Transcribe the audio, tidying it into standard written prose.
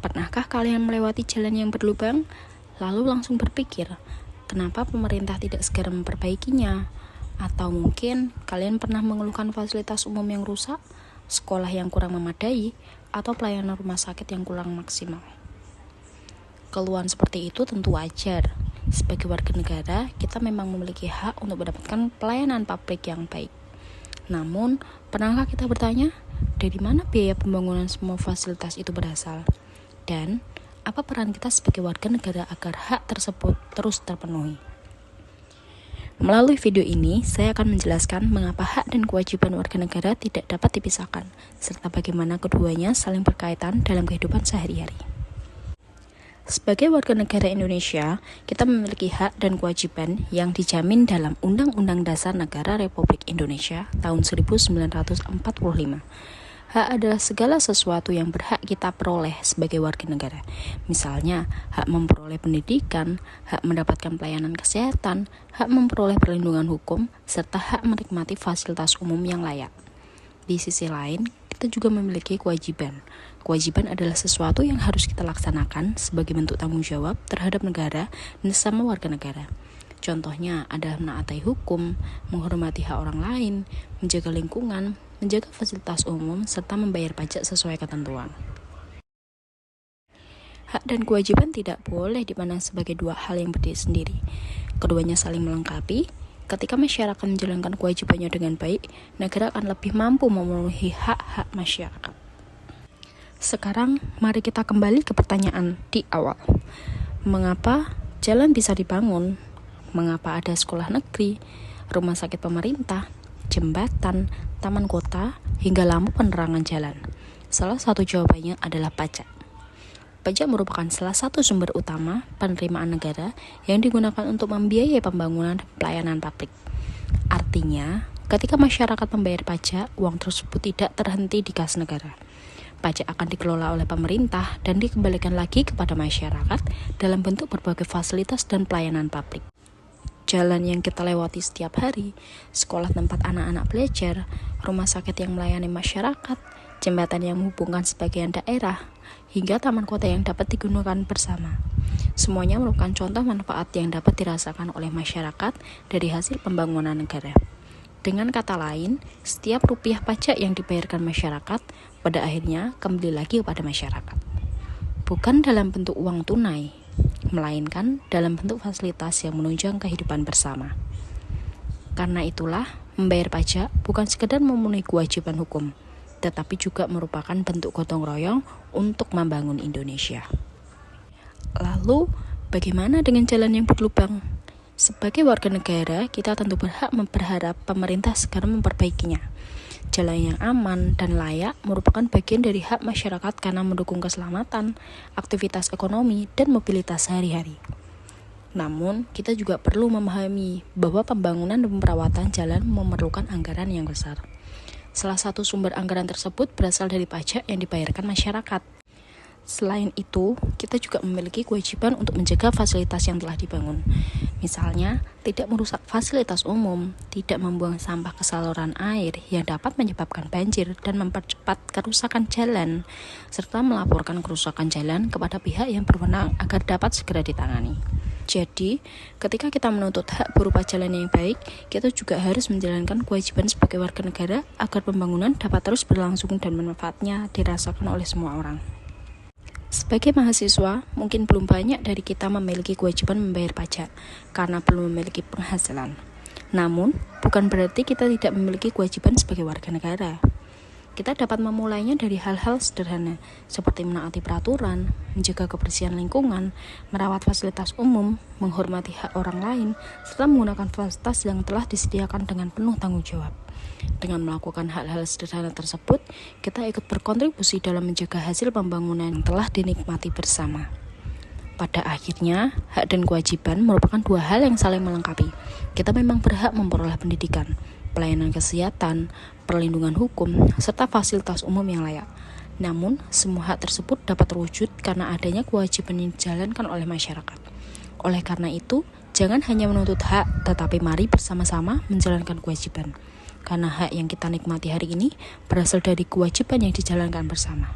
Pernahkah kalian melewati jalan yang berlubang, lalu langsung berpikir, kenapa pemerintah tidak segera memperbaikinya? Atau mungkin kalian pernah mengeluhkan fasilitas umum yang rusak, sekolah yang kurang memadai, atau pelayanan rumah sakit yang kurang maksimal? Keluhan seperti itu tentu wajar. Sebagai warga negara, kita memang memiliki hak untuk mendapatkan pelayanan publik yang baik. Namun, pernahkah kita bertanya, dari mana biaya pembangunan semua fasilitas itu berasal? Dan apa peran kita sebagai warga negara agar hak tersebut terus terpenuhi? Melalui video ini, saya akan menjelaskan mengapa hak dan kewajiban warga negara tidak dapat dipisahkan, serta bagaimana keduanya saling berkaitan dalam kehidupan sehari-hari. Sebagai warga negara Indonesia, kita memiliki hak dan kewajiban yang dijamin dalam Undang-Undang Dasar Negara Republik Indonesia tahun 1945. Hak adalah segala sesuatu yang berhak kita peroleh sebagai warga negara. Misalnya, hak memperoleh pendidikan, hak mendapatkan pelayanan kesehatan, hak memperoleh perlindungan hukum, serta hak menikmati fasilitas umum yang layak. Di sisi lain, kita juga memiliki kewajiban. Kewajiban adalah sesuatu yang harus kita laksanakan sebagai bentuk tanggung jawab terhadap negara dan sesama warga negara. Contohnya adalah menaati hukum, menghormati hak orang lain, menjaga lingkungan, menjaga fasilitas umum, serta membayar pajak sesuai ketentuan. Hak dan kewajiban tidak boleh dipandang sebagai dua hal yang berdiri sendiri. Keduanya saling melengkapi. Ketika masyarakat menjalankan kewajibannya dengan baik, negara akan lebih mampu memenuhi hak-hak masyarakat. Sekarang, mari kita kembali ke pertanyaan di awal. Mengapa jalan bisa dibangun? Mengapa ada sekolah negeri, rumah sakit pemerintah, jembatan, taman kota, hingga lampu penerangan jalan? Salah satu jawabannya adalah pajak. Pajak merupakan salah satu sumber utama penerimaan negara yang digunakan untuk membiayai pembangunan dan pelayanan publik. Artinya, ketika masyarakat membayar pajak, uang tersebut tidak terhenti di kas negara. Pajak akan dikelola oleh pemerintah dan dikembalikan lagi kepada masyarakat dalam bentuk berbagai fasilitas dan pelayanan publik. Jalan yang kita lewati setiap hari, sekolah tempat anak-anak belajar, rumah sakit yang melayani masyarakat, jembatan yang menghubungkan sebagian daerah, hingga taman kota yang dapat digunakan bersama. Semuanya merupakan contoh manfaat yang dapat dirasakan oleh masyarakat dari hasil pembangunan negara. Dengan kata lain, setiap rupiah pajak yang dibayarkan masyarakat pada akhirnya kembali lagi kepada masyarakat. Bukan dalam bentuk uang tunai, melainkan dalam bentuk fasilitas yang menunjang kehidupan bersama. Karena itulah, membayar pajak bukan sekedar memenuhi kewajiban hukum, tetapi juga merupakan bentuk gotong royong untuk membangun Indonesia. Lalu, bagaimana dengan jalan yang berlubang? Sebagai warga negara, kita tentu berharap pemerintah segera memperbaikinya. Jalan yang aman dan layak merupakan bagian dari hak masyarakat karena mendukung keselamatan, aktivitas ekonomi, dan mobilitas sehari-hari. Namun, kita juga perlu memahami bahwa pembangunan dan perawatan jalan memerlukan anggaran yang besar. Salah satu sumber anggaran tersebut berasal dari pajak yang dibayarkan masyarakat. Selain itu, kita juga memiliki kewajiban untuk menjaga fasilitas yang telah dibangun. Misalnya, tidak merusak fasilitas umum, tidak membuang sampah ke saluran air yang dapat menyebabkan banjir dan mempercepat kerusakan jalan, serta melaporkan kerusakan jalan kepada pihak yang berwenang agar dapat segera ditangani. Jadi, ketika kita menuntut hak berupa jalan yang baik, kita juga harus menjalankan kewajiban sebagai warga negara agar pembangunan dapat terus berlangsung dan manfaatnya dirasakan oleh semua orang. Sebagai mahasiswa, mungkin belum banyak dari kita memiliki kewajiban membayar pajak karena belum memiliki penghasilan. Namun, bukan berarti kita tidak memiliki kewajiban sebagai warga negara. Kita dapat memulainya dari hal-hal sederhana, seperti menaati peraturan, menjaga kebersihan lingkungan, merawat fasilitas umum, menghormati hak orang lain, serta menggunakan fasilitas yang telah disediakan dengan penuh tanggung jawab. Dengan melakukan hal-hal sederhana tersebut, kita ikut berkontribusi dalam menjaga hasil pembangunan yang telah dinikmati bersama. Pada akhirnya, hak dan kewajiban merupakan dua hal yang saling melengkapi. Kita memang berhak memperoleh pendidikan, pelayanan kesehatan, perlindungan hukum, serta fasilitas umum yang layak. Namun, semua hak tersebut dapat terwujud karena adanya kewajiban yang dijalankan oleh masyarakat. Oleh karena itu, jangan hanya menuntut hak, tetapi mari bersama-sama menjalankan kewajiban. Karena hak yang kita nikmati hari ini berasal dari kewajiban yang dijalankan bersama.